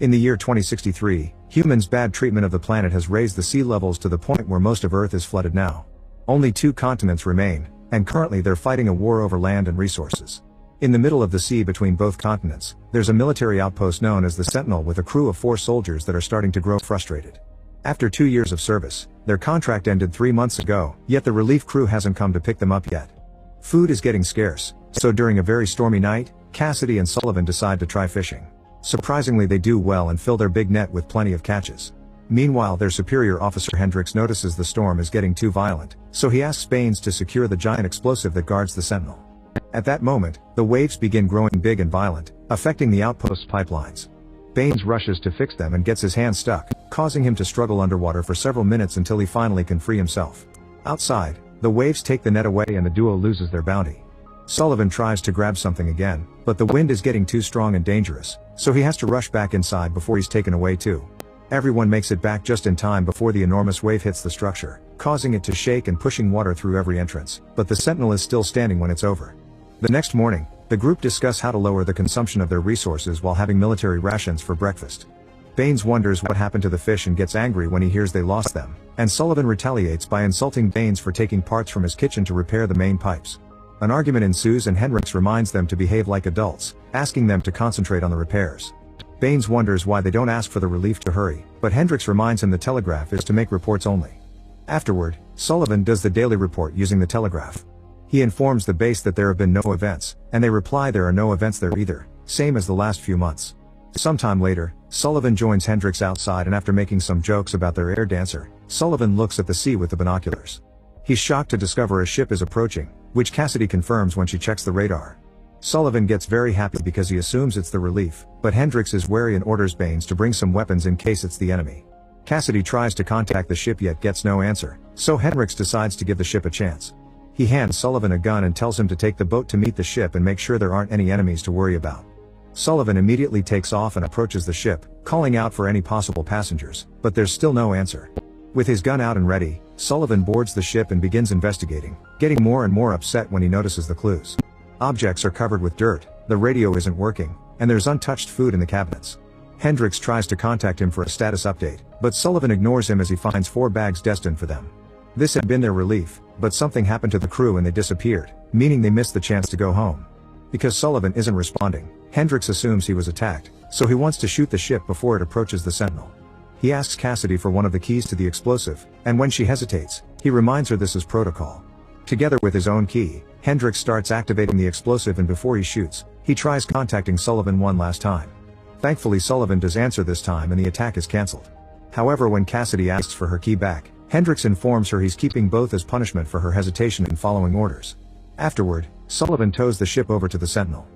In the year 2063, humans' bad treatment of the planet has raised the sea levels to the point where most of Earth is flooded now. Only 2 continents remain, and currently they're fighting a war over land and resources. In the middle of the sea between both continents, there's a military outpost known as the Sentinel with a crew of 4 soldiers that are starting to grow frustrated. After 2 years of service, their contract ended 3 months ago, yet the relief crew hasn't come to pick them up yet. Food is getting scarce, so during a very stormy night, Cassidy and Sullivan decide to try fishing. Surprisingly, they do well and fill their big net with plenty of catches. Meanwhile, their superior officer Hendricks notices the storm is getting too violent, so he asks Baines to secure the giant explosive that guards the Sentinel. At that moment, the waves begin growing big and violent, affecting the outpost's pipelines. Baines rushes to fix them and gets his hand stuck, causing him to struggle underwater for several minutes until he finally can free himself. Outside, the waves take the net away and the duo loses their bounty. Sullivan tries to grab something again, but the wind is getting too strong and dangerous, so he has to rush back inside before he's taken away too. Everyone makes it back just in time before the enormous wave hits the structure, causing it to shake and pushing water through every entrance, but the Sentinel is still standing when it's over. The next morning, the group discuss how to lower the consumption of their resources while having military rations for breakfast. Baines wonders what happened to the fish and gets angry when he hears they lost them, and Sullivan retaliates by insulting Baines for taking parts from his kitchen to repair the main pipes. An argument ensues and Hendricks reminds them to behave like adults, asking them to concentrate on the repairs. Baines wonders why they don't ask for the relief to hurry, but Hendricks reminds him the telegraph is to make reports only. Afterward, Sullivan does the daily report using the telegraph. He informs the base that there have been no events, and they reply there are no events there either, same as the last few months. Sometime later, Sullivan joins Hendricks outside and after making some jokes about their air dancer, Sullivan looks at the sea with the binoculars. He's shocked to discover a ship is approaching, which Cassidy confirms when she checks the radar. Sullivan gets very happy because he assumes it's the relief, but Hendricks is wary and orders Baines to bring some weapons in case it's the enemy. Cassidy tries to contact the ship yet gets no answer, so Hendricks decides to give the ship a chance. He hands Sullivan a gun and tells him to take the boat to meet the ship and make sure there aren't any enemies to worry about. Sullivan immediately takes off and approaches the ship, calling out for any possible passengers, but there's still no answer. With his gun out and ready, Sullivan boards the ship and begins investigating, getting more and more upset when he notices the clues. Objects are covered with dirt, the radio isn't working, and there's untouched food in the cabinets. Hendricks tries to contact him for a status update, but Sullivan ignores him as he finds 4 bags destined for them. This had been their relief, but something happened to the crew and they disappeared, meaning they missed the chance to go home. Because Sullivan isn't responding, Hendricks assumes he was attacked, so he wants to shoot the ship before it approaches the Sentinel. He asks Cassidy for one of the keys to the explosive, and when she hesitates, he reminds her this is protocol. Together with his own key, Hendricks starts activating the explosive and before he shoots, he tries contacting Sullivan one last time. Thankfully Sullivan does answer this time and the attack is cancelled. However, when Cassidy asks for her key back, Hendricks informs her he's keeping both as punishment for her hesitation in following orders. Afterward, Sullivan tows the ship over to the Sentinel.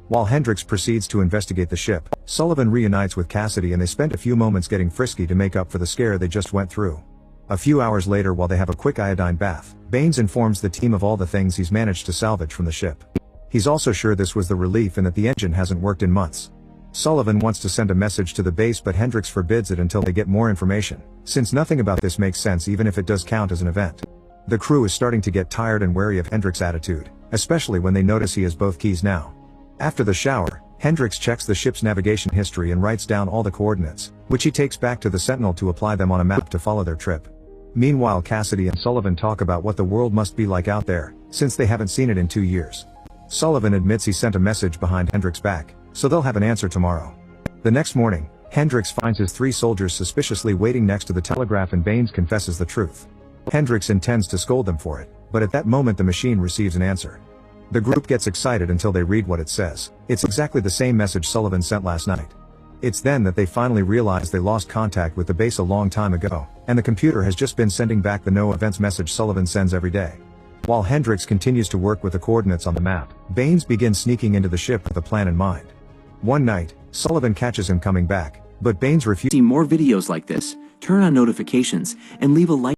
While Hendricks proceeds to investigate the ship, Sullivan reunites with Cassidy and they spend a few moments getting frisky to make up for the scare they just went through. A few hours later, while they have a quick iodine bath, Baines informs the team of all the things he's managed to salvage from the ship. He's also sure this was the relief and that the engine hasn't worked in months. Sullivan wants to send a message to the base but Hendricks forbids it until they get more information, since nothing about this makes sense even if it does count as an event. The crew is starting to get tired and wary of Hendricks' attitude, especially when they notice he has both keys now. After the shower, Hendricks checks the ship's navigation history and writes down all the coordinates, which he takes back to the Sentinel to apply them on a map to follow their trip. Meanwhile, Cassidy and Sullivan talk about what the world must be like out there, since they haven't seen it in 2 years. Sullivan admits he sent a message behind Hendricks' back, so they'll have an answer tomorrow. The next morning, Hendricks finds his 3 soldiers suspiciously waiting next to the telegraph and Baines confesses the truth. Hendricks intends to scold them for it, but at that moment the machine receives an answer. The group gets excited until they read what it says. It's exactly the same message Sullivan sent last night. It's then that they finally realize they lost contact with the base a long time ago, and the computer has just been sending back the no events message Sullivan sends every day. While Hendricks continues to work with the coordinates on the map, Baines begins sneaking into the ship with a plan in mind. One night, Sullivan catches him coming back, but Baines refuses. To see more videos like this, turn on notifications and leave a like.